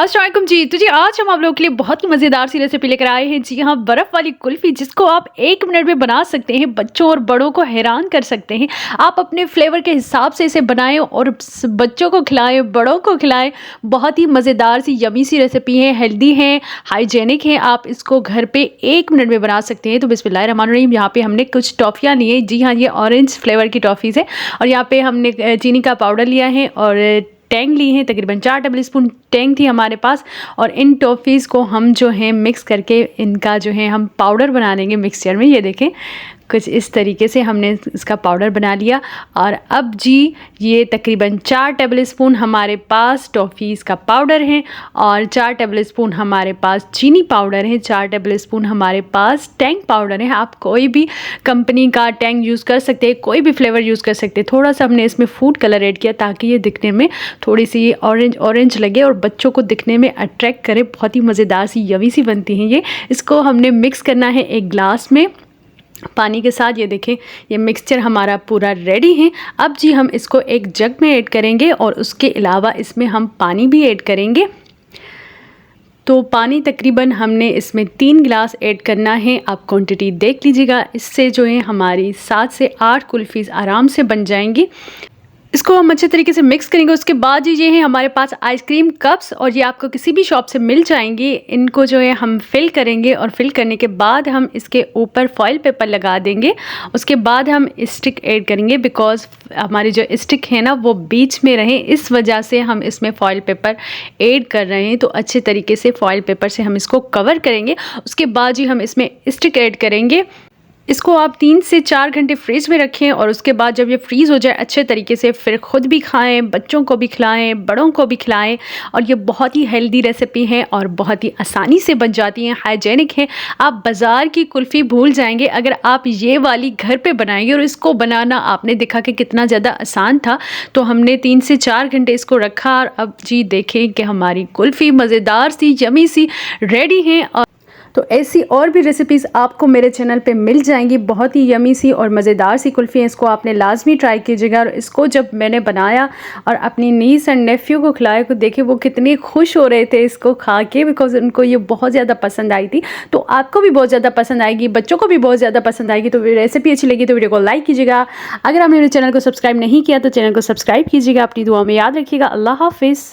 अस्सलाम वालेकुम जी। तो जी आज हम आप लोगों के लिए बहुत ही मज़ेदार सी रेसिपी लेकर आए हैं। जी हाँ, बर्फ़ वाली कुल्फ़ी जिसको आप 1 मिनट में बना सकते हैं, बच्चों और बड़ों को हैरान कर सकते हैं। आप अपने फ्लेवर के हिसाब से इसे बनाएँ और बच्चों को खिलाएँ, बड़ों को खिलाएँ। बहुत ही मज़ेदार सी यम्मी सी रेसिपी है, हेल्दी है, हाइजीनिक है। आप इसको घर पे 1 मिनट में बना सकते हैं। तो बिस्मिल्लाहिर्रहमानिर्रहीम। यहाँ पे हमने कुछ टॉफ़ियाँ ली हैं। जी हाँ, ये ऑरेंज फ्लेवर की टॉफ़ीज़ है और यहाँ पे हमने चीनी का पाउडर लिया है और टेंग ली हैं, तकरीबन 4 टेबल स्पून टेंग थी हमारे पास। और इन टॉफ़ीज़ को हम जो है मिक्स करके इनका जो है हम पाउडर बना लेंगे मिक्सचर में। ये देखें कुछ इस तरीके से हमने इसका पाउडर बना लिया। और अब जी ये तकरीबन 4 टेबल स्पून हमारे पास टॉफ़ीज़ का पाउडर है और 4 टेबल स्पून हमारे पास चीनी पाउडर है, 4 टेबल स्पून हमारे पास टेंग पाउडर है। आप कोई भी कंपनी का टेंग यूज़ कर सकते हैं, कोई भी फ्लेवर यूज़ कर सकते हैं। थोड़ा सा हमने इसमें फूड कलर ऐड किया ताकि ये दिखने में थोड़ी सी ऑरेंज ऑरेंज लगे और बच्चों को दिखने में अट्रैक्ट करे। बहुत ही मज़ेदार सी यवी सी बनती हैं ये। इसको हमने मिक्स करना है एक ग्लास में पानी के साथ। ये देखें ये मिक्सचर हमारा पूरा रेडी है। अब जी हम इसको एक जग में ऐड करेंगे और उसके अलावा इसमें हम पानी भी ऐड करेंगे। तो पानी तकरीबन हमने इसमें 3 गिलास ऐड करना है। आप क्वांटिटी देख लीजिएगा। इससे जो है हमारी 7 से 8 कुल्फ़ीज़ आराम से बन जाएंगी। इसको हम अच्छे तरीके से मिक्स करेंगे। उसके बाद ये हैं हमारे पास आइसक्रीम कप्स और ये आपको किसी भी शॉप से मिल जाएंगी। इनको जो है हम फिल करेंगे और फिल करने के बाद हम इसके ऊपर फॉइल पेपर लगा देंगे। उसके बाद हम स्टिक ऐड करेंगे बिकॉज़ हमारी जो स्टिक है ना वो बीच में रहे, इस वजह से हम इसमें फॉइल पेपर ऐड कर रहे हैं। तो अच्छे तरीके से फॉइल पेपर से हम इसको कवर करेंगे। उसके बाद ही हम इसमें स्टिक ऐड करेंगे। इसको आप 3 से 4 घंटे फ्रिज में रखें और उसके बाद जब ये फ्रीज़ हो जाए अच्छे तरीके से फिर ख़ुद भी खाएं, बच्चों को भी खिलाएं, बड़ों को भी खिलाएं। और ये बहुत ही हेल्दी रेसिपी है और बहुत ही आसानी से बन जाती हैं, हाइजीनिक है। आप बाज़ार की कुल्फ़ी भूल जाएंगे अगर आप ये वाली घर पे बनाएंगे। और इसको बनाना आपने देखा कि कितना ज़्यादा आसान था। तो हमने 3 से 4 घंटे इसको रखा और अब जी देखें कि हमारी कुल्फ़ी मज़ेदार सी यम्मी सी रेडी है। और तो ऐसी और भी रेसिपीज़ आपको मेरे चैनल पे मिल जाएंगी। बहुत ही यमी सी और मज़ेदार सी कुल्फ़ी है। इसको आपने लाजमी ट्राई कीजिएगा। और इसको जब मैंने बनाया और अपनी नीस एंड नेफ्यू को खिलाया तो देखे वो कितने खुश हो रहे थे इसको खा के, बिकॉज़ उनको ये बहुत ज़्यादा पसंद आई थी। तो आपको भी बहुत ज़्यादा पसंद आएगी, बच्चों को भी बहुत ज़्यादा पसंद आएगी। तो रेसिपी अच्छी लगी तो वीडियो को लाइक कीजिएगा। अगर आपने मेरे चैनल को सब्सक्राइब नहीं किया तो चैनल को सब्सक्राइब कीजिएगा। अपनी दुआ में याद रखिएगा। अल्लाह हाफिज़।